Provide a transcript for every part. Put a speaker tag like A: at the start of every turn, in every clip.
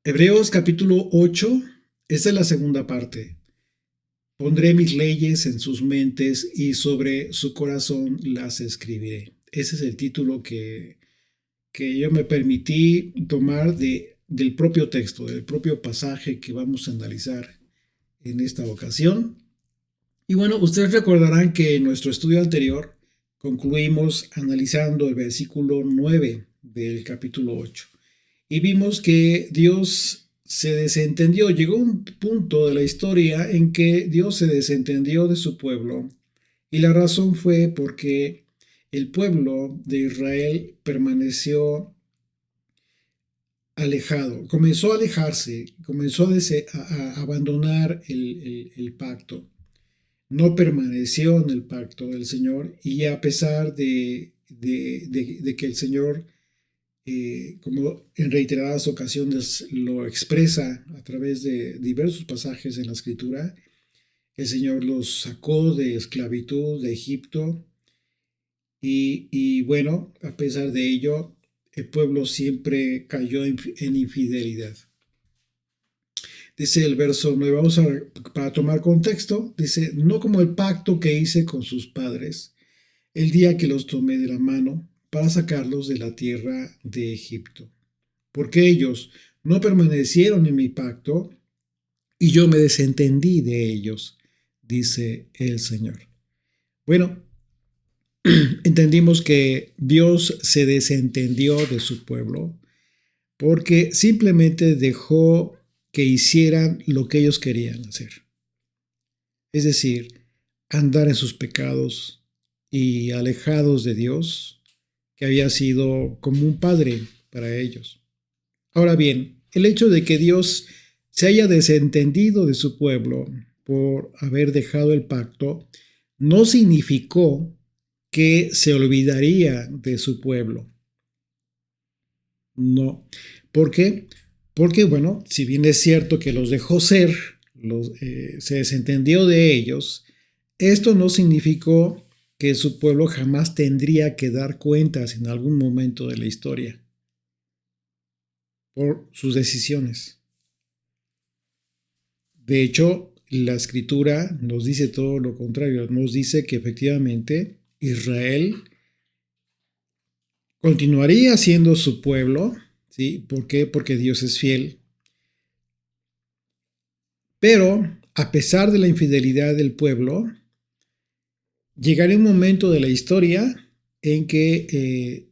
A: Hebreos capítulo 8, esta es la segunda parte. Pondré mis leyes en sus mentes y sobre su corazón las escribiré. Ese es el título que yo me permití tomar del propio texto, del propio pasaje que vamos a analizar en esta ocasión. Y bueno, ustedes recordarán que en nuestro estudio anterior concluimos analizando el versículo 9 del capítulo 8 y vimos que Dios se desentendió. Llegó un punto de la historia en que Dios se desentendió de su pueblo y la razón fue porque el pueblo de Israel permaneció alejado, comenzó a alejarse, comenzó a abandonar el pacto, no permaneció en el pacto del Señor y a pesar de que el Señor, como en reiteradas ocasiones lo expresa a través de diversos pasajes en la Escritura, el Señor los sacó de esclavitud de Egipto y bueno, a pesar de ello, el pueblo siempre cayó en infidelidad. Dice el verso 9, vamos a ver, para tomar contexto, dice, no como el pacto que hice con sus padres, el día que los tomé de la mano para sacarlos de la tierra de Egipto, porque ellos no permanecieron en mi pacto y yo me desentendí de ellos, dice el Señor. Bueno, entendimos que Dios se desentendió de su pueblo porque simplemente dejó que hicieran lo que ellos querían hacer. Es decir, andar en sus pecados y alejados de Dios, que había sido como un padre para ellos. Ahora bien, el hecho de que Dios se haya desentendido de su pueblo por haber dejado el pacto no significó que se olvidaría de su pueblo. No. ¿Por qué? Porque, bueno, si bien es cierto que los dejó ser, se desentendió de ellos, esto no significó que su pueblo jamás tendría que dar cuentas en algún momento de la historia por sus decisiones. De hecho, la escritura nos dice todo lo contrario, nos dice que efectivamente Israel continuaría siendo su pueblo, ¿sí? ¿Por qué? Porque Dios es fiel. Pero, a pesar de la infidelidad del pueblo, llegaría un momento de la historia en que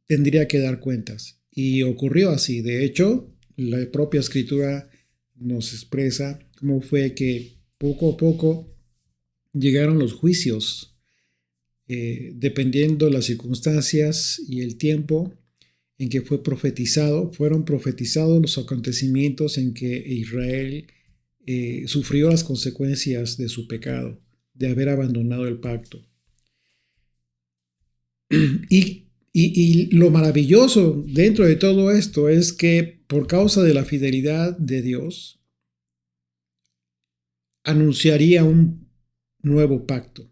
A: tendría que dar cuentas. Y ocurrió así. De hecho, la propia escritura nos expresa cómo fue que poco a poco llegaron los juicios, dependiendo las circunstancias y el tiempo en que fueron profetizados los acontecimientos en que Israel sufrió las consecuencias de su pecado, de haber abandonado el pacto. Y lo maravilloso dentro de todo esto es que por causa de la fidelidad de Dios, anunciaría un nuevo pacto,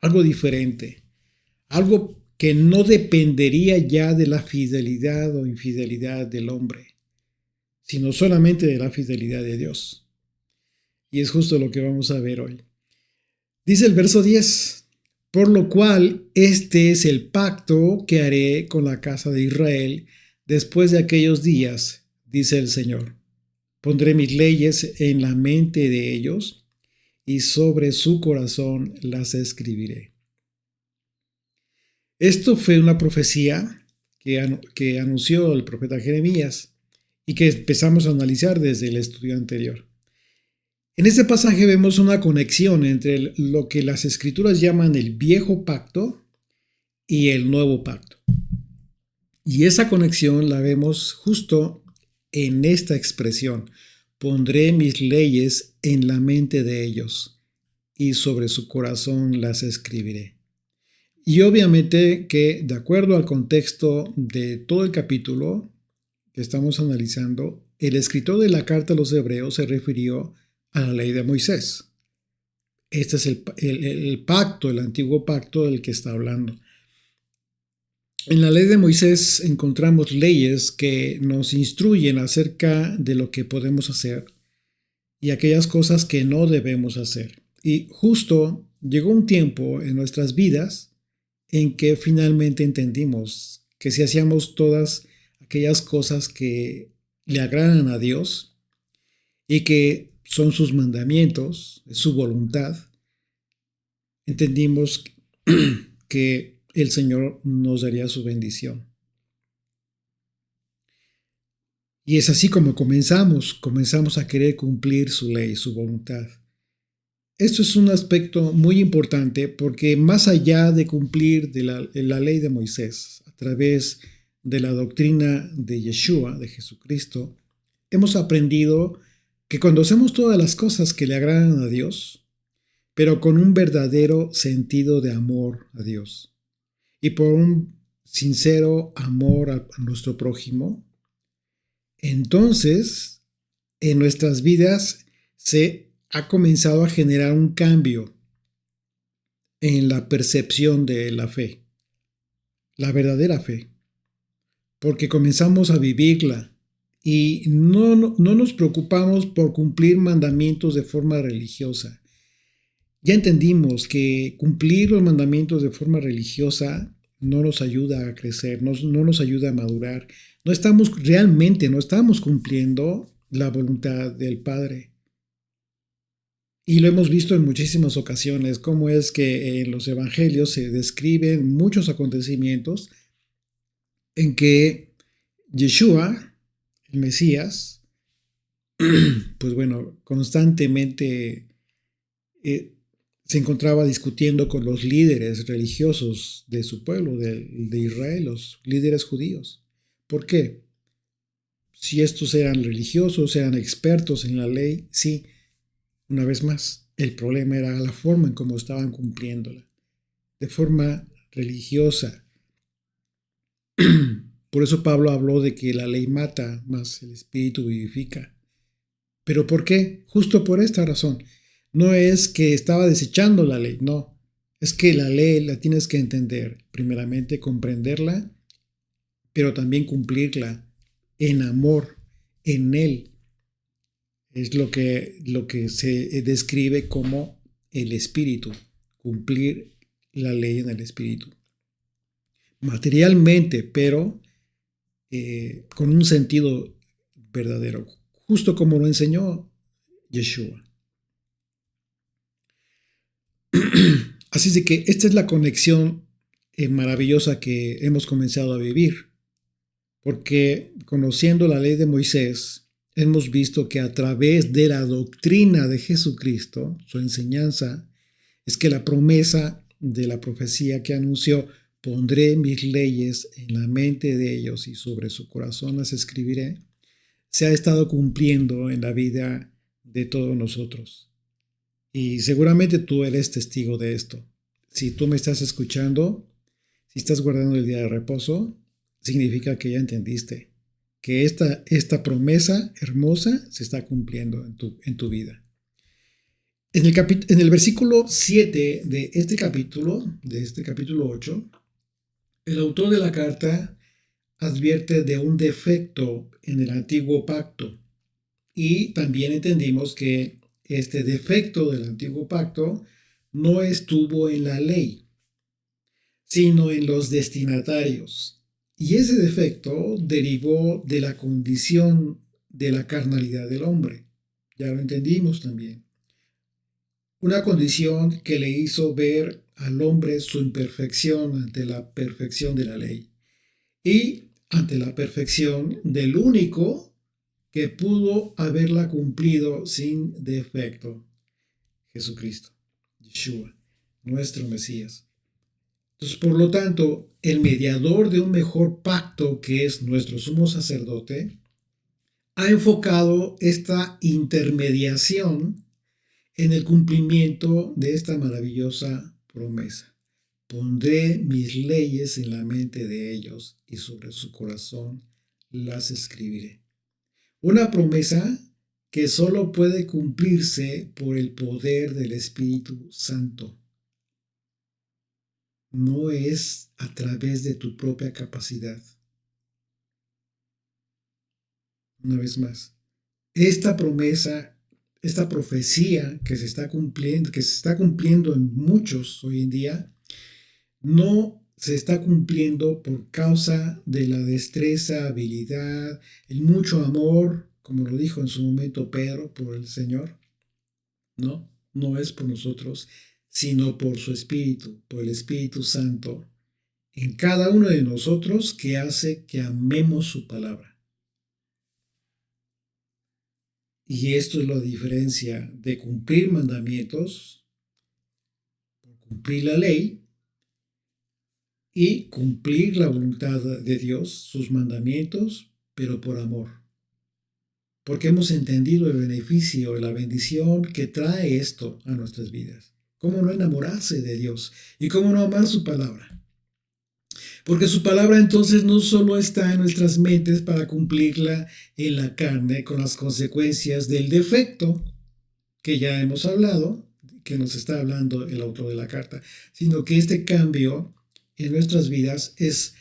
A: algo diferente, algo que no dependería ya de la fidelidad o infidelidad del hombre, sino solamente de la fidelidad de Dios. Y es justo lo que vamos a ver hoy. Dice el verso 10, por lo cual este es el pacto que haré con la casa de Israel después de aquellos días, dice el Señor. Pondré mis leyes en la mente de ellos y sobre su corazón las escribiré. Esto fue una profecía que anunció el profeta Jeremías y que empezamos a analizar desde el estudio anterior. En este pasaje vemos una conexión entre lo que las escrituras llaman el viejo pacto y el nuevo pacto. Y esa conexión la vemos justo en esta expresión. Pondré mis leyes en la mente de ellos y sobre su corazón las escribiré. Y obviamente que de acuerdo al contexto de todo el capítulo que estamos analizando, el escritor de la carta a los Hebreos se refirió a la ley de Moisés. Este es el pacto, el antiguo pacto del que está hablando. En la ley de Moisés encontramos leyes que nos instruyen acerca de lo que podemos hacer y aquellas cosas que no debemos hacer. Y justo llegó un tiempo en nuestras vidas en que finalmente entendimos que si hacíamos todas aquellas cosas que le agradan a Dios y que son sus mandamientos, es su voluntad, entendimos que el Señor nos daría su bendición. Y es así como comenzamos a querer cumplir su ley, su voluntad. Esto es un aspecto muy importante porque más allá de cumplir de la ley de Moisés a través de la doctrina de Yeshua, de Jesucristo, hemos aprendido que cuando hacemos todas las cosas que le agradan a Dios, pero con un verdadero sentido de amor a Dios y por un sincero amor a nuestro prójimo, entonces en nuestras vidas se ha comenzado a generar un cambio en la percepción de la fe, la verdadera fe, porque comenzamos a vivirla y no nos preocupamos por cumplir mandamientos de forma religiosa. Ya entendimos que cumplir los mandamientos de forma religiosa no nos ayuda a crecer, no nos ayuda a madurar. No estamos cumpliendo la voluntad del Padre. Y lo hemos visto en muchísimas ocasiones, cómo es que en los evangelios se describen muchos acontecimientos en que Yeshua, el Mesías, pues bueno, constantemente eh, se encontraba discutiendo con los líderes religiosos de su pueblo, de Israel, los líderes judíos. ¿Por qué? Si estos eran religiosos, eran expertos en la ley, sí, una vez más, el problema era la forma en cómo estaban cumpliéndola, de forma religiosa. Por eso Pablo habló de que la ley mata, mas el espíritu vivifica. ¿Pero por qué? Justo por esta razón. No es que estaba desechando la ley, no. Es que la ley la tienes que entender, primeramente comprenderla, pero también cumplirla en amor, en Él. Es lo que se describe como el espíritu, cumplir la ley en el espíritu. Materialmente, pero con un sentido verdadero, justo como lo enseñó Yeshua. Así de que esta es la conexión maravillosa que hemos comenzado a vivir, porque conociendo la ley de Moisés, hemos visto que a través de la doctrina de Jesucristo, su enseñanza, es que la promesa de la profecía que anunció, pondré mis leyes en la mente de ellos y sobre su corazón las escribiré, se ha estado cumpliendo en la vida de todos nosotros. Y seguramente tú eres testigo de esto. Si tú me estás escuchando, si estás guardando el día de reposo, significa que ya entendiste que esta promesa hermosa se está cumpliendo en tu vida. En el versículo 7 de este capítulo 8, el autor de la carta advierte de un defecto en el antiguo pacto. Y también entendimos que este defecto del antiguo pacto no estuvo en la ley, sino en los destinatarios. Y ese defecto derivó de la condición de la carnalidad del hombre. Ya lo entendimos también. Una condición que le hizo ver al hombre su imperfección ante la perfección de la ley y ante la perfección del único que pudo haberla cumplido sin defecto, Jesucristo, Yeshua, nuestro Mesías. Entonces, por lo tanto, el mediador de un mejor pacto, que es nuestro sumo sacerdote, ha enfocado esta intermediación en el cumplimiento de esta maravillosa promesa. Pondré mis leyes en la mente de ellos y sobre su corazón las escribiré. Una promesa que solo puede cumplirse por el poder del Espíritu Santo. no es a través de tu propia capacidad. Una vez más, esta promesa, esta profecía que se está cumpliendo en muchos hoy en día, no se está cumpliendo por causa de la destreza, habilidad, el mucho amor, como lo dijo en su momento Pedro, por el Señor. No, no es por nosotros, sino por su Espíritu, por el Espíritu Santo, en cada uno de nosotros que hace que amemos su palabra. Y esto es la diferencia de cumplir mandamientos, cumplir la ley, y cumplir la voluntad de Dios, sus mandamientos, pero por amor. Porque hemos entendido el beneficio, la bendición que trae esto a nuestras vidas. ¿Cómo no enamorarse de Dios? ¿Y cómo no amar su palabra? Porque su palabra entonces no solo está en nuestras mentes para cumplirla en la carne con las consecuencias del defecto que ya hemos hablado, que nos está hablando el autor de la carta, sino que este cambio en nuestras vidas es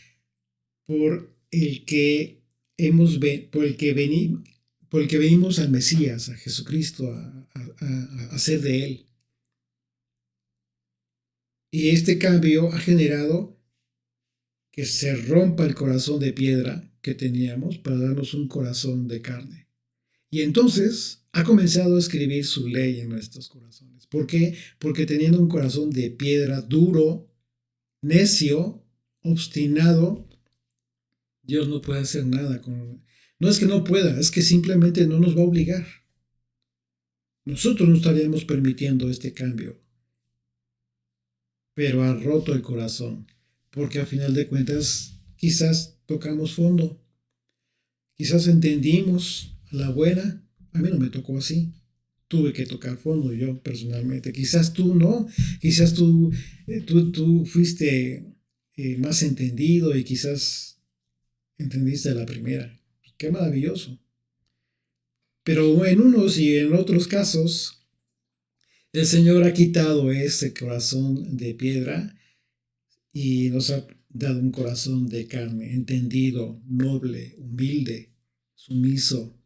A: por el que por el que venimos al Mesías, a Jesucristo, a ser de Él. Y este cambio ha generado que se rompa el corazón de piedra que teníamos para darnos un corazón de carne. Y entonces ha comenzado a escribir su ley en nuestros corazones. ¿Por qué? Porque teniendo un corazón de piedra duro, necio, obstinado, Dios no puede hacer nada con... No es que no pueda, es que simplemente no nos va a obligar. Nosotros no estaríamos permitiendo este cambio, pero ha roto el corazón, porque a final de cuentas quizás tocamos fondo, quizás entendimos a la buena. A mí no me tocó así, tuve que tocar fondo yo personalmente, quizás tú no, quizás tú fuiste más entendido y quizás entendiste a la primera. Qué maravilloso. Pero en unos y en otros casos, el Señor ha quitado ese corazón de piedra y nos ha dado un corazón de carne, entendido, noble, humilde, sumiso,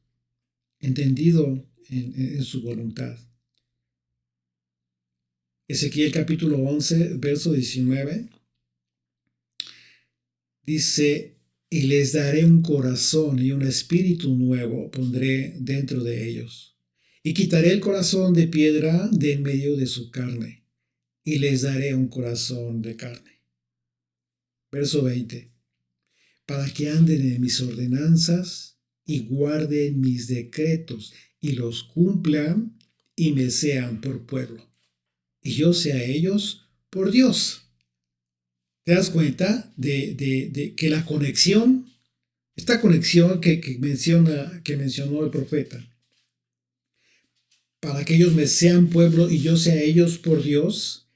A: entendido en su voluntad. Ezequiel capítulo 11, verso 19, dice, y les daré un corazón y un espíritu nuevo pondré dentro de ellos. Y quitaré el corazón de piedra de en medio de su carne, y les daré un corazón de carne. Verso 20. Para que anden en mis ordenanzas y guarden mis decretos y los cumplan y me sean por pueblo. Y yo sea ellos por Dios. ¿Te das cuenta de que la conexión, esta conexión que mencionó el profeta, para que ellos me sean pueblo y yo sea ellos por Dios,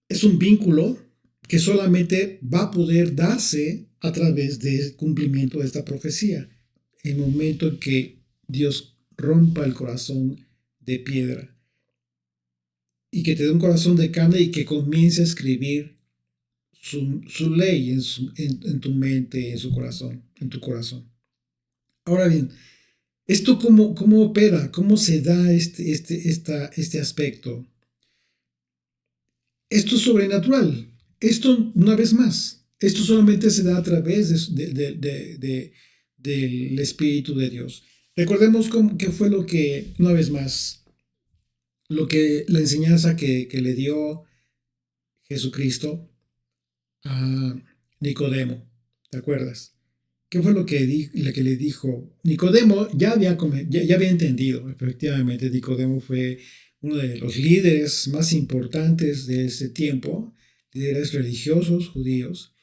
A: es un vínculo que solamente va a poder darse a través del cumplimiento de esta profecía. El momento en que Dios rompa el corazón de piedra y que te dé un corazón de carne y que comience a escribir su ley en tu mente, en su corazón, en tu corazón. Ahora bien, ¿esto cómo opera? ¿Cómo se da este aspecto? Esto es sobrenatural. Esto, una vez más, esto solamente se da a través del Espíritu de Dios. Recordemos qué fue lo que, una vez más, la enseñanza que le dio Jesucristo a Nicodemo. ¿Te acuerdas? ¿Qué fue lo que le dijo? Nicodemo ya había entendido, efectivamente, Nicodemo fue uno de los líderes más importantes de ese tiempo, líderes religiosos judíos,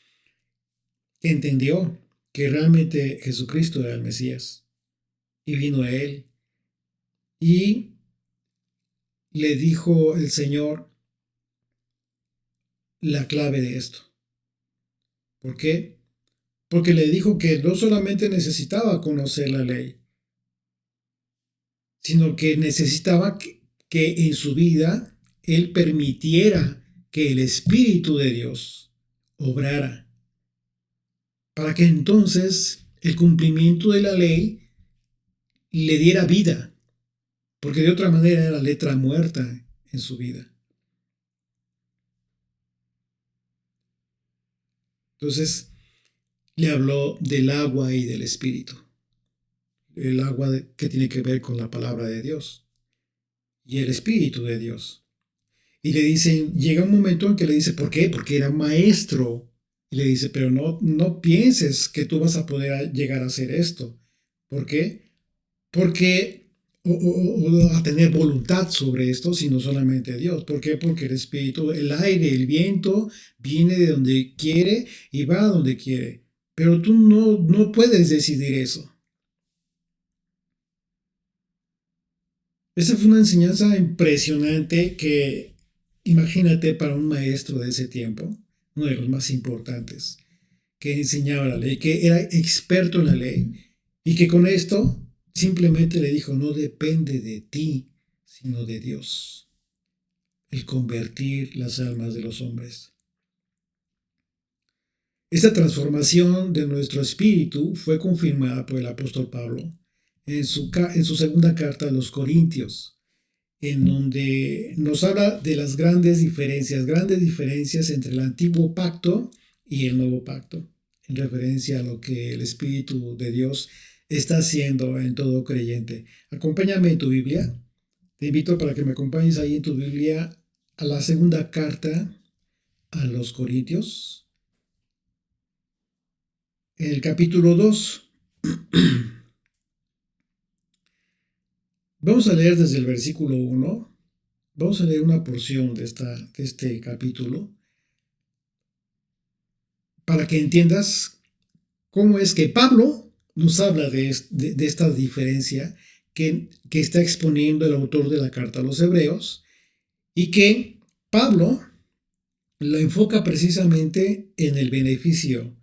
A: que entendió que realmente Jesucristo era el Mesías y vino a él. Y le dijo el Señor la clave de esto. ¿Por qué? Porque le dijo que no solamente necesitaba conocer la ley, sino que necesitaba que en su vida él permitiera que el Espíritu de Dios obrara, para que entonces el cumplimiento de la ley le diera vida, porque de otra manera era letra muerta en su vida. Entonces le habló del agua y del Espíritu. El agua que tiene que ver con la palabra de Dios y el Espíritu de Dios. Y le dicen, llega un momento en que le dice, ¿por qué? Porque era maestro. Y le dice, pero no pienses que tú vas a poder llegar a hacer esto. ¿Por qué? Porque, o a tener voluntad sobre esto, sino solamente Dios. ¿Por qué? Porque el Espíritu, el aire, el viento, viene de donde quiere y va a donde quiere. Pero tú no puedes decidir eso. Esa fue una enseñanza impresionante que, imagínate, para un maestro de ese tiempo, uno de los más importantes, que enseñaba la ley, que era experto en la ley, y que con esto simplemente le dijo, no depende de ti, sino de Dios, el convertir las almas de los hombres. Esta transformación de nuestro espíritu fue confirmada por el apóstol Pablo en su segunda carta a los Corintios, en donde nos habla de las grandes diferencias entre el antiguo pacto y el nuevo pacto, en referencia a lo que el Espíritu de Dios está haciendo en todo creyente. Acompáñame en tu Biblia. Te invito para que me acompañes ahí en tu Biblia a la segunda carta a los Corintios, en el capítulo 2. Vamos a leer desde el versículo 1. Vamos a leer una porción de este capítulo para que entiendas cómo es que Pablo nos habla de esta diferencia que está exponiendo el autor de la carta a los Hebreos, y que Pablo la enfoca precisamente en el beneficio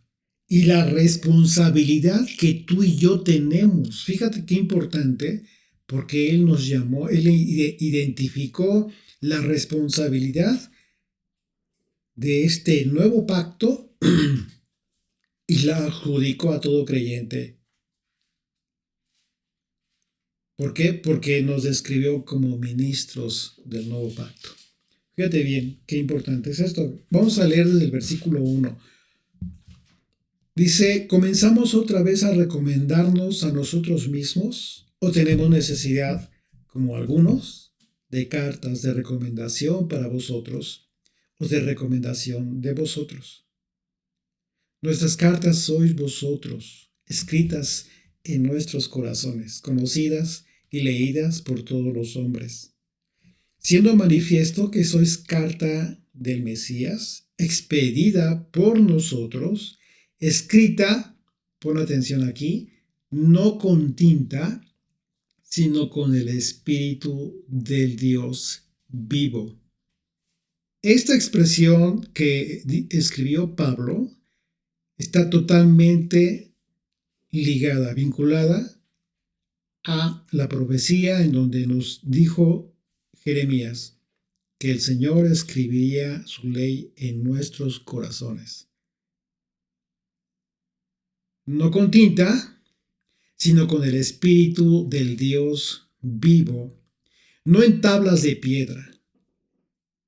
A: y la responsabilidad que tú y yo tenemos. Fíjate qué importante, porque él nos llamó, él identificó la responsabilidad de este nuevo pacto y la adjudicó a todo creyente. ¿Por qué? Porque nos describió como ministros del nuevo pacto. Fíjate bien, qué importante es esto. Vamos a leer desde el versículo 1. Dice, ¿comenzamos otra vez a recomendarnos a nosotros mismos o tenemos necesidad, como algunos, de cartas de recomendación para vosotros o de recomendación de vosotros? Nuestras cartas sois vosotros, escritas en nuestros corazones, conocidas y leídas por todos los hombres, siendo manifiesto que sois carta del Mesías, expedida por nosotros, escrita, pon atención aquí, no con tinta, sino con el Espíritu del Dios vivo. Esta expresión que escribió Pablo está totalmente ligada, vinculada a la profecía en donde nos dijo Jeremías que el Señor escribiría su ley en nuestros corazones. No con tinta, sino con el Espíritu del Dios vivo, no en tablas de piedra,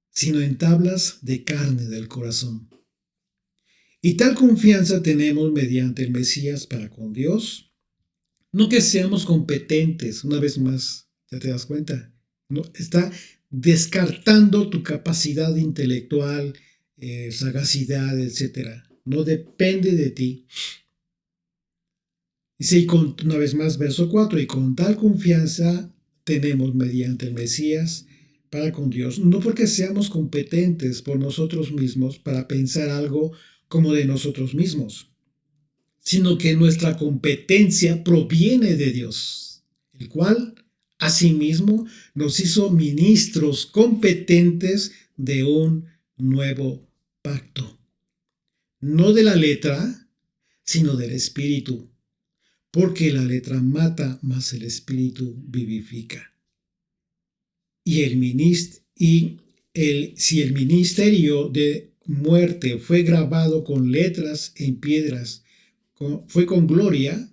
A: sino en tablas de carne del corazón. Y tal confianza tenemos mediante el Mesías para con Dios. No que seamos competentes, una vez más, ¿ya te das cuenta? No, está descartando tu capacidad intelectual, sagacidad, etc. No depende de ti. Dice, y una vez más, verso 4, y con tal confianza tenemos mediante el Mesías para con Dios, no porque seamos competentes por nosotros mismos para pensar algo como de nosotros mismos, sino que nuestra competencia proviene de Dios, el cual asimismo nos hizo ministros competentes de un nuevo pacto, no de la letra, sino del Espíritu, porque la letra mata, mas el Espíritu vivifica. Y si el ministerio de muerte fue grabado con letras en piedras, fue con gloria,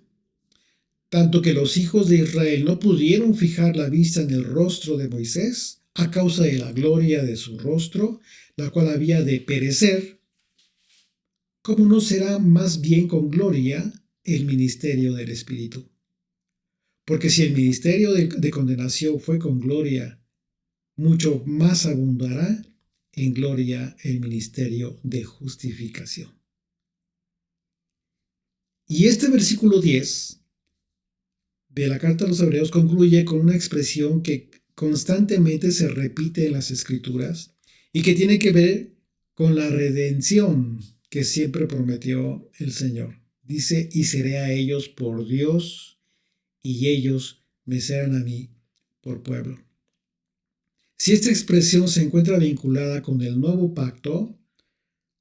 A: tanto que los hijos de Israel no pudieron fijar la vista en el rostro de Moisés a causa de la gloria de su rostro, la cual había de perecer. ¿Cómo no será más bien con gloria el ministerio del Espíritu? Porque si el ministerio de condenación fue con gloria, mucho más abundará en gloria el ministerio de justificación. Y este versículo 10 de la carta a los Hebreos concluye con una expresión que constantemente se repite en las Escrituras y que tiene que ver con la redención que siempre prometió el Señor. Dice, y seré a ellos por Dios y ellos me serán a mí por pueblo. Si esta expresión se encuentra vinculada con el nuevo pacto,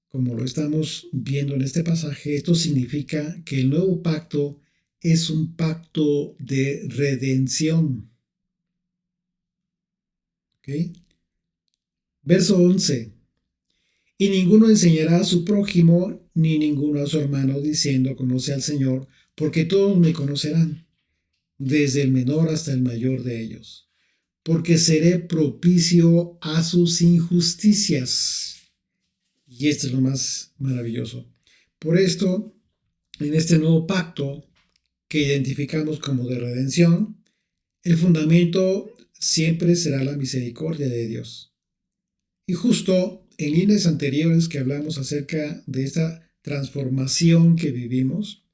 A: como lo estamos viendo en este pasaje, esto significa que el nuevo pacto es un pacto de redención. ¿Okay? Verso 11. Y ninguno enseñará a su prójimo, ni ninguno a su hermano, diciendo, conoce al Señor, porque todos me conocerán, desde el menor hasta el mayor de ellos, porque seré propicio a sus injusticias. Y esto es lo más maravilloso. Por esto, en este nuevo pacto que identificamos como de redención, el fundamento siempre será la misericordia de Dios. Y justo en líneas anteriores que hablamos acerca de esta transformación que vivimos,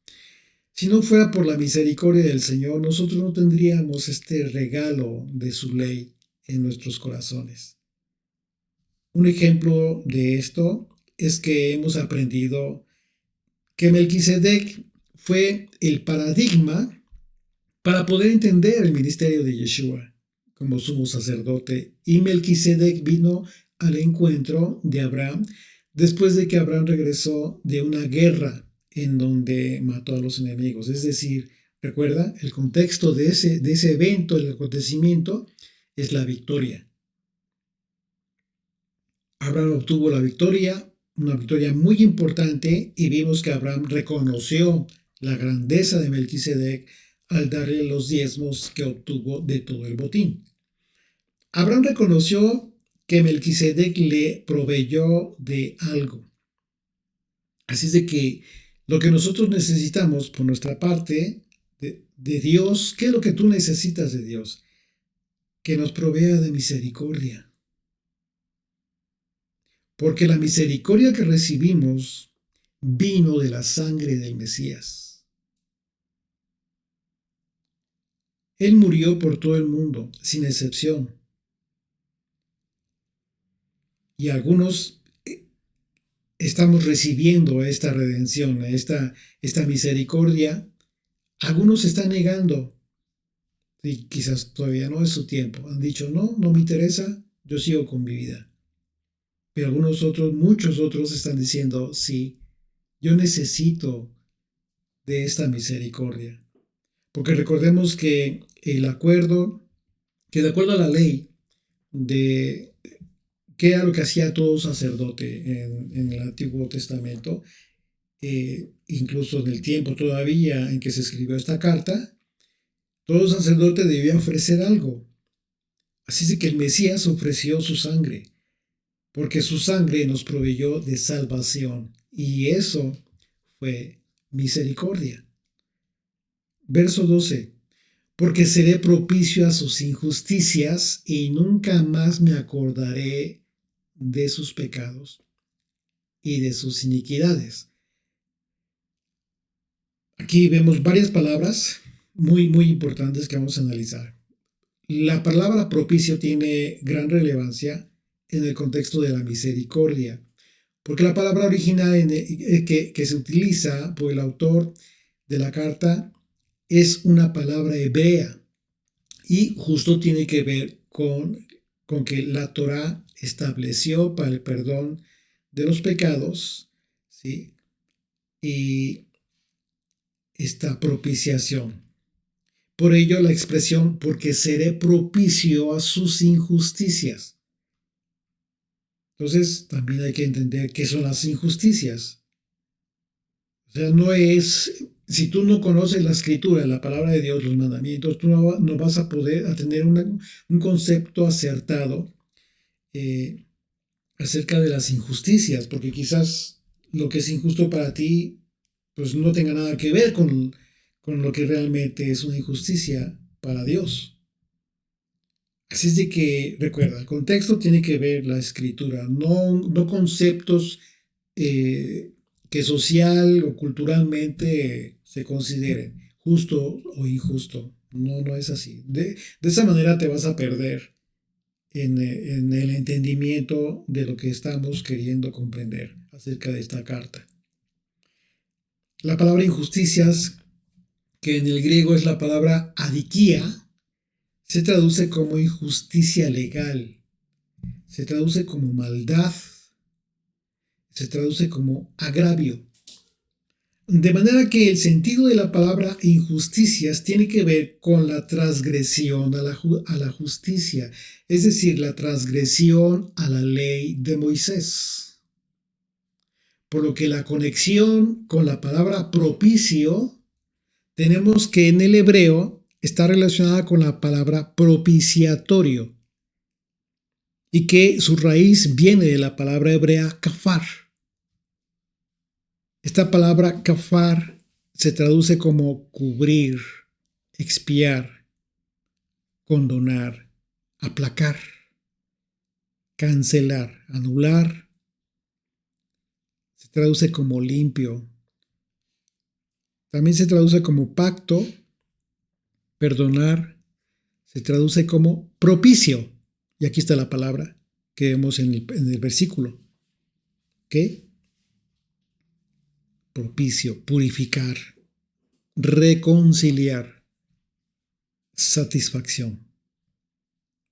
A: si no fuera por la misericordia del Señor, nosotros no tendríamos este regalo de su ley en nuestros corazones. Un ejemplo de esto es que hemos aprendido que Melquisedec fue el paradigma para poder entender el ministerio de Yeshua como sumo sacerdote. Y Melquisedec vino al encuentro de Abraham después de que Abraham regresó de una guerra en donde mató a los enemigos. Es decir, recuerda, el contexto de ese evento, el acontecimiento, es la victoria. Abraham obtuvo la victoria, una victoria muy importante, y vimos que Abraham reconoció la grandeza de Melquisedec al darle los diezmos que obtuvo de todo el botín. Abraham reconoció que Melquisedec le proveyó de algo. Así es de que lo que nosotros necesitamos por nuestra parte de Dios, ¿qué es lo que tú necesitas de Dios? Que nos provea de misericordia. Porque la misericordia que recibimos vino de la sangre del Mesías. Él murió por todo el mundo, sin excepción. Y algunos estamos recibiendo esta redención, esta misericordia. Algunos están negando. Y quizás todavía no es su tiempo. Han dicho, no me interesa, yo sigo con mi vida. Pero algunos otros, muchos otros están diciendo, sí, yo necesito de esta misericordia. Porque recordemos que de acuerdo a la ley de qué era lo que hacía todo sacerdote en el Antiguo Testamento, incluso en el tiempo todavía en que se escribió esta carta, todo sacerdote debía ofrecer algo. Así es que el Mesías ofreció su sangre, porque su sangre nos proveyó de salvación, y eso fue misericordia. Verso 12. Porque seré propicio a sus injusticias y nunca más me acordaré de sus pecados y de sus iniquidades. Aquí vemos varias palabras muy importantes que vamos a analizar. La palabra propicio tiene gran relevancia en el contexto de la misericordia, porque la palabra original que se utiliza por el autor de la carta es una palabra hebrea y justo tiene que ver con que la Torá estableció para el perdón de los pecados, ¿sí? Y esta propiciación. Por ello la expresión, porque seré propicio a sus injusticias. Entonces, también hay que entender qué son las injusticias. O sea, no es, si tú no conoces la escritura, la palabra de Dios, los mandamientos, tú no vas a poder a tener un concepto acertado eh, acerca de las injusticias, porque quizás lo que es injusto para ti, pues no tenga nada que ver con lo que realmente es una injusticia para Dios. Así es de que, recuerda, el contexto tiene que ver la escritura, no conceptos que social o culturalmente se consideren justo o injusto. No es así. De esa manera te vas a perder en el entendimiento de lo que estamos queriendo comprender acerca de esta carta. La palabra injusticias, que en el griego es la palabra adikia, se traduce como injusticia legal, se traduce como maldad, se traduce como agravio. De manera que el sentido de la palabra injusticias tiene que ver con la transgresión a la justicia, es decir, la transgresión a la ley de Moisés. Por lo que la conexión con la palabra propicio, tenemos que en el hebreo está relacionada con la palabra propiciatorio y que su raíz viene de la palabra hebrea kafar. Esta palabra kafar se traduce como cubrir, expiar, condonar, aplacar, cancelar, anular. Se traduce como limpio. También se traduce como pacto, perdonar. Se traduce como propicio. Y aquí está la palabra que vemos en el versículo. ¿Qué? Propicio, purificar, reconciliar, satisfacción.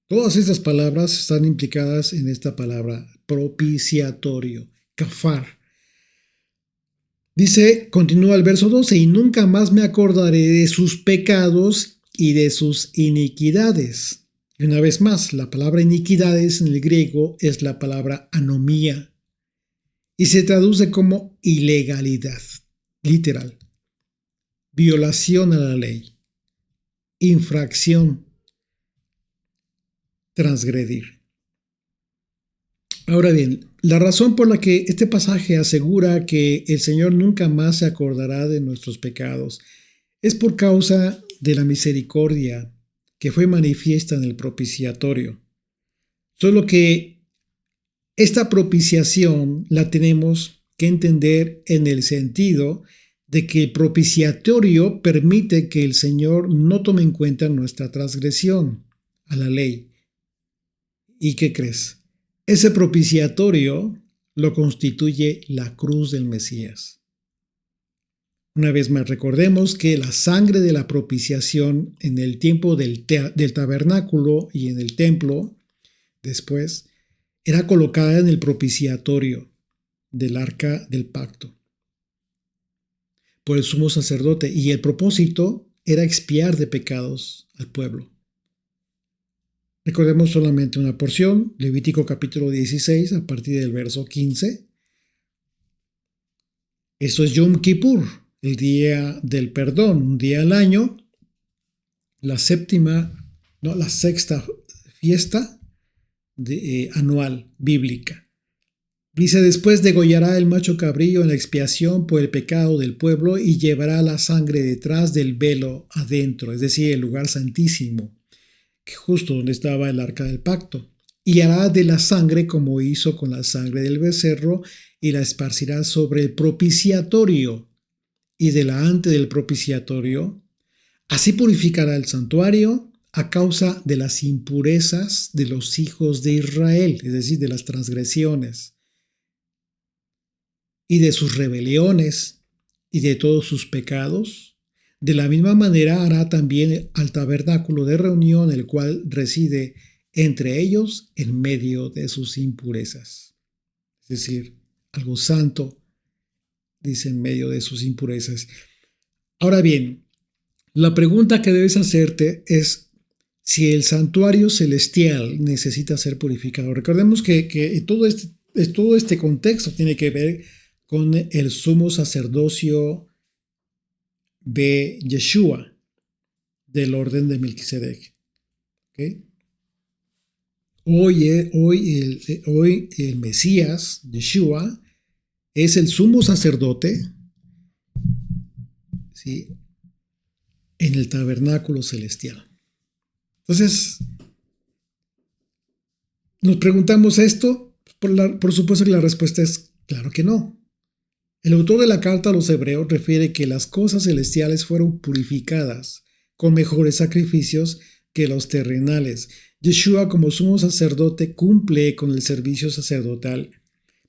A: Todas estas palabras están implicadas en esta palabra propiciatorio, kafar. Dice, continúa el verso 12, y nunca más me acordaré de sus pecados y de sus iniquidades. Y una vez más, la palabra iniquidades en el griego es la palabra anomía y se traduce como ilegalidad, literal, violación a la ley, infracción, transgredir. Ahora bien, la razón por la que este pasaje asegura que el Señor nunca más se acordará de nuestros pecados es por causa de la misericordia que fue manifiesta en el propiciatorio. Solo que esta propiciación la tenemos que entender en el sentido de que el propiciatorio permite que el Señor no tome en cuenta nuestra transgresión a la ley. ¿Y qué crees? Ese propiciatorio lo constituye la cruz del Mesías. Una vez más, recordemos que la sangre de la propiciación en el tiempo del tabernáculo y en el templo, después, era colocada en el propiciatorio del arca del pacto por el sumo sacerdote, y el propósito era expiar de pecados al pueblo. Recordemos solamente una porción, Levítico capítulo 16, a partir del verso 15. Esto es Yom Kippur, el día del perdón, un día al año, la sexta fiesta anual bíblica. Dice, después degollará el macho cabrío en la expiación por el pecado del pueblo y llevará la sangre detrás del velo adentro, es decir, el lugar santísimo, justo donde estaba el arca del pacto. Y hará de la sangre como hizo con la sangre del becerro y la esparcirá sobre el propiciatorio y delante del propiciatorio. Así purificará el santuario a causa de las impurezas de los hijos de Israel, es decir, de las transgresiones y de sus rebeliones y de todos sus pecados. De la misma manera hará también al tabernáculo de reunión, el cual reside entre ellos en medio de sus impurezas. Es decir, algo santo, dice, en medio de sus impurezas. Ahora bien, la pregunta que debes hacerte es, si el santuario celestial necesita ser purificado. Recordemos que todo este contexto tiene que ver con el sumo sacerdocio de Yeshua, del orden de Melquisedec. ¿Okay? Hoy el Mesías, Yeshua, es el sumo sacerdote, ¿sí?, en el tabernáculo celestial. Entonces, nos preguntamos esto. Por supuesto que la respuesta es claro que no. El autor de la carta a los hebreos refiere que las cosas celestiales fueron purificadas con mejores sacrificios que los terrenales. Yeshua, como sumo sacerdote, cumple con el servicio sacerdotal,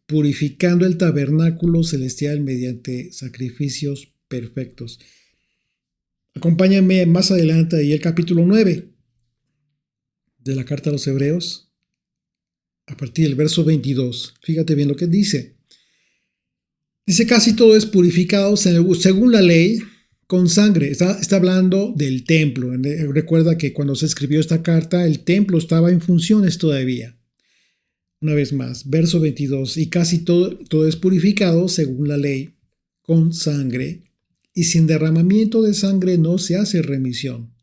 A: purificando el tabernáculo celestial mediante sacrificios perfectos. Acompáñame más adelante ahí el capítulo 9 de la carta a los hebreos, a partir del verso 22. Fíjate bien lo que dice. Dice, casi todo es purificado según la ley con sangre. Está hablando del templo. Recuerda que cuando se escribió esta carta, el templo estaba en funciones todavía. Una vez más, verso 22. Y casi todo es purificado según la ley con sangre, y sin derramamiento de sangre no se hace remisión.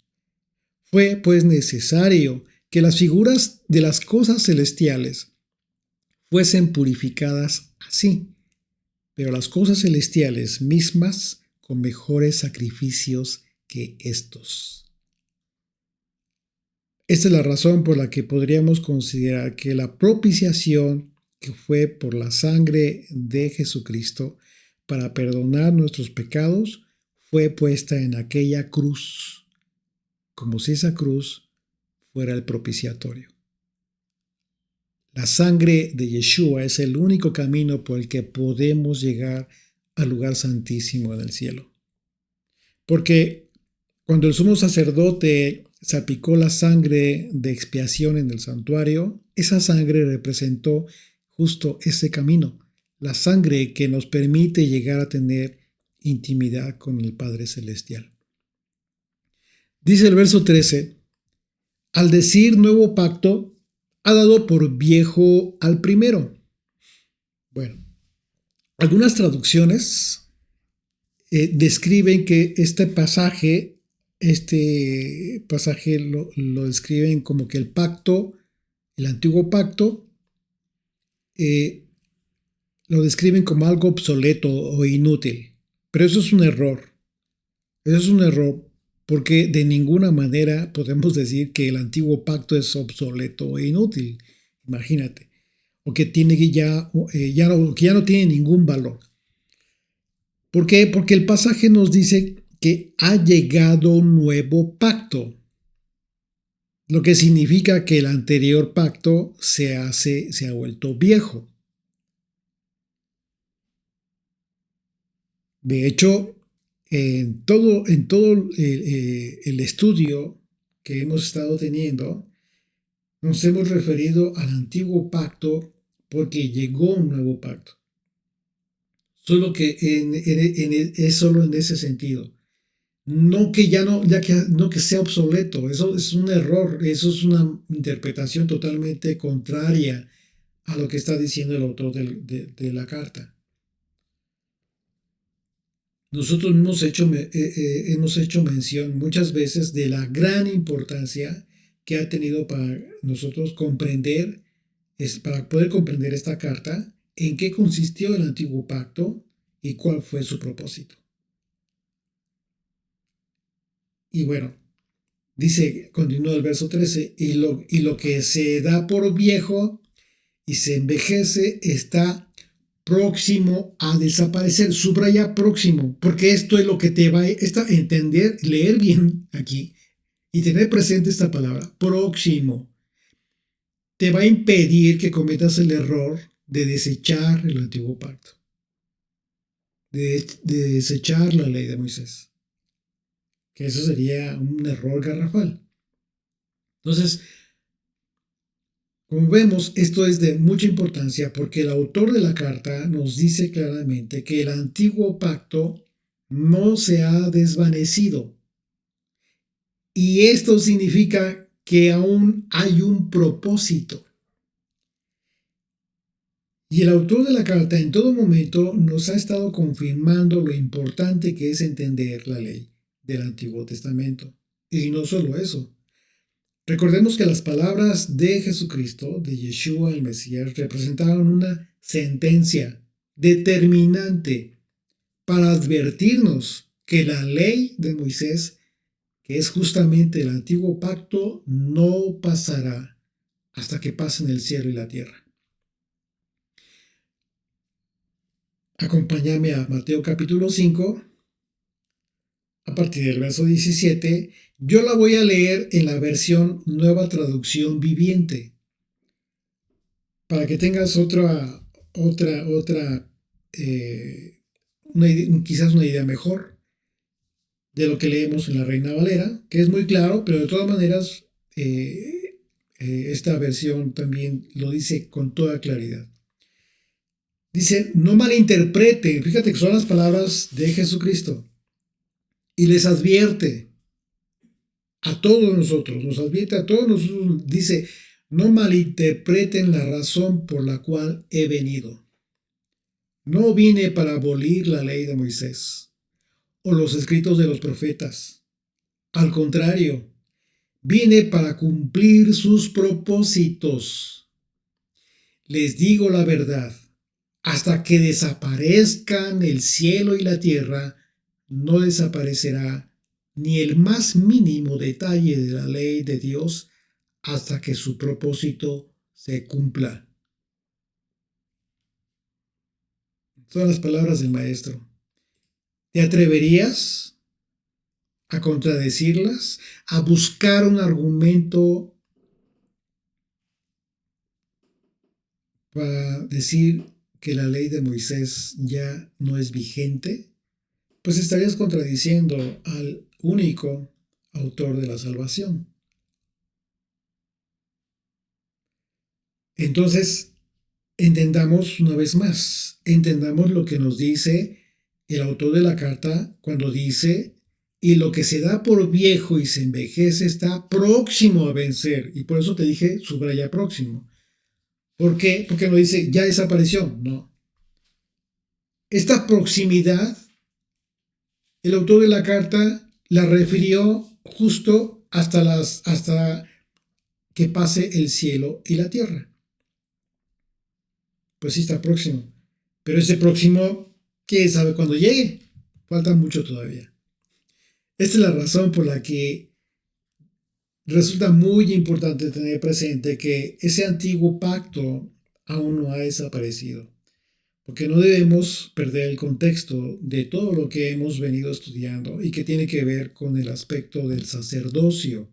A: Fue pues necesario que las figuras de las cosas celestiales fuesen purificadas así, pero las cosas celestiales mismas con mejores sacrificios que estos. Esta es la razón por la que podríamos considerar que la propiciación que fue por la sangre de Jesucristo para perdonar nuestros pecados fue puesta en aquella cruz, como si esa cruz fuera el propiciatorio. La sangre de Yeshua es el único camino por el que podemos llegar al lugar santísimo en el cielo. Porque cuando el sumo sacerdote salpicó la sangre de expiación en el santuario, esa sangre representó justo ese camino, la sangre que nos permite llegar a tener intimidad con el Padre Celestial. Dice el verso 13, al decir nuevo pacto, ha dado por viejo al primero. Bueno, algunas traducciones describen que este pasaje lo describen como que el antiguo pacto, lo describen como algo obsoleto o inútil. Pero eso es un error. Eso es un error porque de ninguna manera podemos decir que el antiguo pacto es obsoleto e inútil. Imagínate. O que ya no tiene ningún valor. ¿Por qué? Porque el pasaje nos dice que ha llegado un nuevo pacto, lo que significa que el anterior pacto se ha vuelto viejo. De hecho, en todo el estudio que hemos estado teniendo, nos hemos referido al antiguo pacto porque llegó un nuevo pacto. Solo que es solo en ese sentido. No que sea obsoleto, eso es un error, eso es una interpretación totalmente contraria a lo que está diciendo el autor de la carta. Nosotros hemos hecho mención muchas veces de la gran importancia que ha tenido para nosotros para poder comprender esta carta, en qué consistió el antiguo pacto y cuál fue su propósito. Y bueno, continúa el verso 13, y lo que se da por viejo y se envejece está próximo a desaparecer. Subraya próximo, porque esto es lo que te va a entender, leer bien aquí y tener presente esta palabra, próximo. Te va a impedir que cometas el error de desechar el antiguo pacto, de desechar la ley de Moisés, que eso sería un error garrafal. Entonces, como vemos, esto es de mucha importancia porque el autor de la carta nos dice claramente que el antiguo pacto no se ha desvanecido. Y esto significa que aún hay un propósito. Y el autor de la carta en todo momento nos ha estado confirmando lo importante que es entender la ley del Antiguo Testamento. Y no solo eso. Recordemos que las palabras de Jesucristo, de Yeshua el Mesías, representaron una sentencia determinante para advertirnos que la ley de Moisés, que es justamente el antiguo pacto, no pasará hasta que pasen el cielo y la tierra. Acompáñame a Mateo capítulo 5, a partir del verso 17. Yo la voy a leer en la versión Nueva Traducción Viviente, para que tengas quizás una idea mejor de lo que leemos en la Reina Valera, que es muy claro, pero de todas maneras esta versión también lo dice con toda claridad. Dice, no malinterpreten, fíjate que son las palabras de Jesucristo, y les advierte a todos nosotros, nos advierte a todos nosotros, dice, no malinterpreten la razón por la cual he venido. No vine para abolir la ley de Moisés o los escritos de los profetas. Al contrario, vine para cumplir sus propósitos. Les digo la verdad, hasta que desaparezcan el cielo y la tierra, no desaparecerá ni el más mínimo detalle de la ley de Dios hasta que su propósito se cumpla. Son las palabras del Maestro. ¿Te atreverías a contradecirlas, a buscar un argumento para decir que la ley de Moisés ya no es vigente? Pues estarías contradiciendo al único autor de la salvación. Entonces, entendamos una vez más, entendamos lo que nos dice el autor de la carta cuando dice, y lo que se da por viejo y se envejece está próximo a vencer. Y por eso te dije, subraya próximo. ¿Por qué? Porque no dice, ya desapareció. No. Esta proximidad, el autor de la carta la refirió justo hasta que pase el cielo y la tierra. Pues sí está próximo. Pero ese próximo, ¿quién sabe cuándo llegue? Falta mucho todavía. Esta es la razón por la que resulta muy importante tener presente que ese antiguo pacto aún no ha desaparecido, porque no debemos perder el contexto de todo lo que hemos venido estudiando y que tiene que ver con el aspecto del sacerdocio.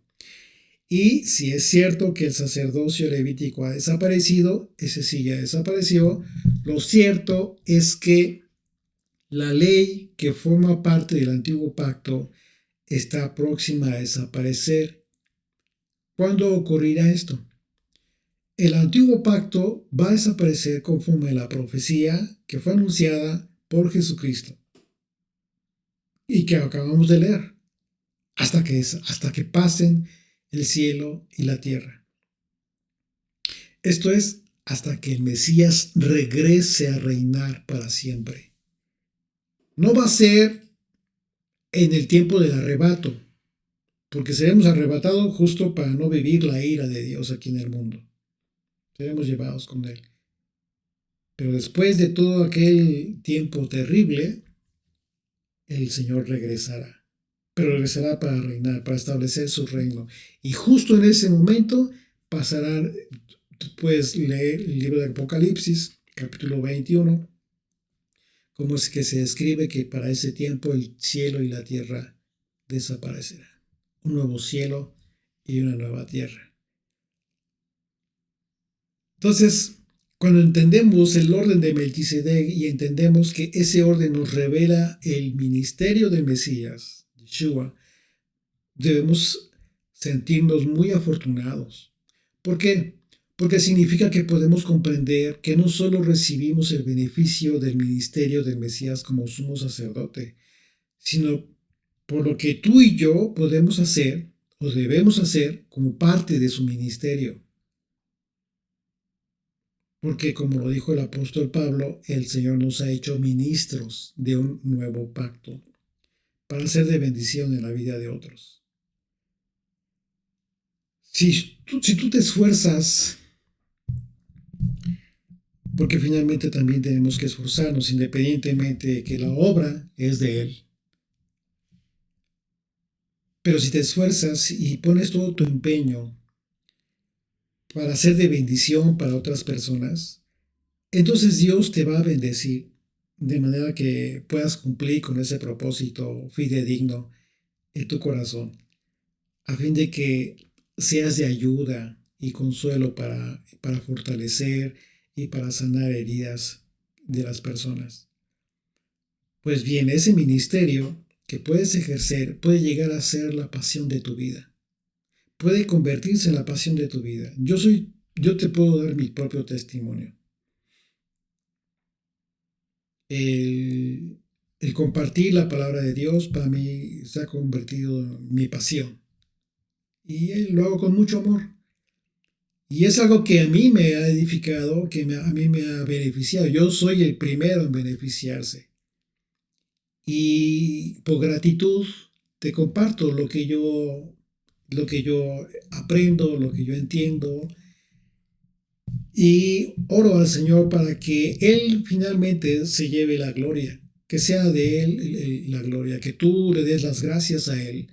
A: Y si es cierto que el sacerdocio levítico ha desaparecido, ese sí ya desapareció, lo cierto es que la ley que forma parte del antiguo pacto está próxima a desaparecer. ¿Cuándo ocurrirá esto? El antiguo pacto va a desaparecer conforme a la profecía que fue anunciada por Jesucristo y que acabamos de leer, hasta que pasen el cielo y la tierra. Esto es, hasta que el Mesías regrese a reinar para siempre. No va a ser en el tiempo del arrebato, porque seremos arrebatados justo para no vivir la ira de Dios aquí en el mundo. Seremos llevados con Él. Pero después de todo aquel tiempo terrible, el Señor regresará. Pero regresará para reinar, para establecer su reino. Y justo en ese momento pasarán, tú puedes leer el libro de Apocalipsis, capítulo 21, cómo es que se describe que para ese tiempo el cielo y la tierra desaparecerán. Un nuevo cielo y una nueva tierra. Entonces, cuando entendemos el orden de Melquisedec y entendemos que ese orden nos revela el ministerio del Mesías, Yeshua, debemos sentirnos muy afortunados. ¿Por qué? Porque significa que podemos comprender que no solo recibimos el beneficio del ministerio del Mesías como sumo sacerdote, sino por lo que tú y yo podemos hacer o debemos hacer como parte de su ministerio. Porque como lo dijo el apóstol Pablo, el Señor nos ha hecho ministros de un nuevo pacto para ser de bendición en la vida de otros. Si tú te esfuerzas, porque finalmente también tenemos que esforzarnos independientemente de que la obra es de Él. Pero si te esfuerzas y pones todo tu empeño para ser de bendición para otras personas, entonces Dios te va a bendecir de manera que puedas cumplir con ese propósito fidedigno en tu corazón, a fin de que seas de ayuda y consuelo para fortalecer y para sanar heridas de las personas. Pues bien, ese ministerio que puedes ejercer puede llegar a ser la pasión de tu vida. Puede convertirse en la pasión de tu vida. Yo te puedo dar mi propio testimonio. El, el compartir la palabra de Dios para mí se ha convertido en mi pasión. Y lo hago con mucho amor. Y es algo que a mí me ha edificado, a mí me ha beneficiado. Yo soy el primero en beneficiarse. Y por gratitud te comparto lo que yo aprendo, lo que yo entiendo. Y oro al Señor para que Él finalmente se lleve la gloria, que sea de Él la gloria, que tú le des las gracias a Él,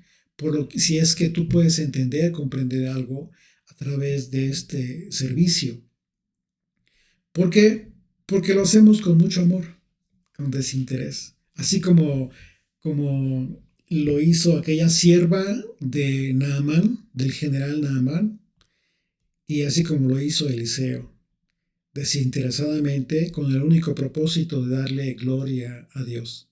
A: si es que tú puedes entender, comprender algo a través de este servicio. ¿Por qué? Porque lo hacemos con mucho amor, con desinterés. Así como lo hizo aquella sierva de Naamán, del general Naamán, y así como lo hizo Eliseo, desinteresadamente, con el único propósito de darle gloria a Dios.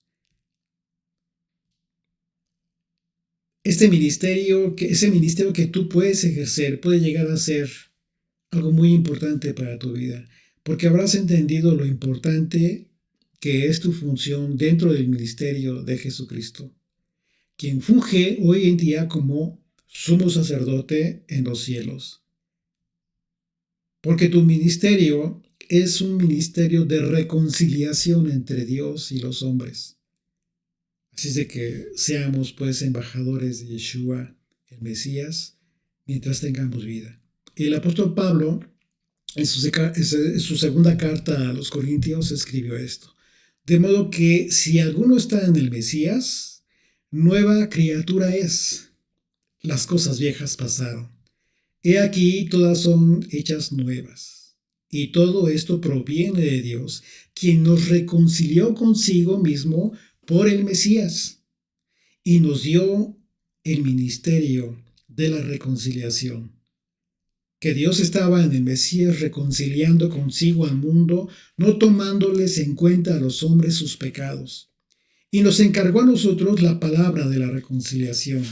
A: Ese ministerio que tú puedes ejercer, puede llegar a ser algo muy importante para tu vida, porque habrás entendido lo importante que es tu función dentro del ministerio de Jesucristo, quien funge hoy en día como sumo sacerdote en los cielos. Porque tu ministerio es un ministerio de reconciliación entre Dios y los hombres. Así es de que seamos pues embajadores de Yeshua, el Mesías, mientras tengamos vida. Y el apóstol Pablo, en su segunda carta a los Corintios, escribió esto. De modo que si alguno está en el Mesías, nueva criatura es. Las cosas viejas pasaron. He aquí todas son hechas nuevas. Y todo esto proviene de Dios, quien nos reconcilió consigo mismo por el Mesías y nos dio el ministerio de la reconciliación. Que Dios estaba en el Mesías reconciliando consigo al mundo, no tomándoles en cuenta a los hombres sus pecados. Y nos encargó a nosotros la palabra de la reconciliación.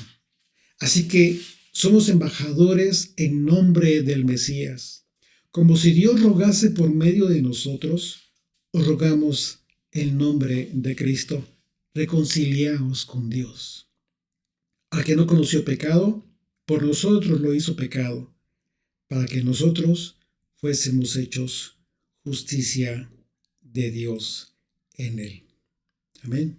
A: Así que somos embajadores en nombre del Mesías. Como si Dios rogase por medio de nosotros, os rogamos en nombre de Cristo, reconciliaos con Dios. Al que no conoció pecado, por nosotros lo hizo pecado, para que nosotros fuésemos hechos justicia de Dios en él. Amén.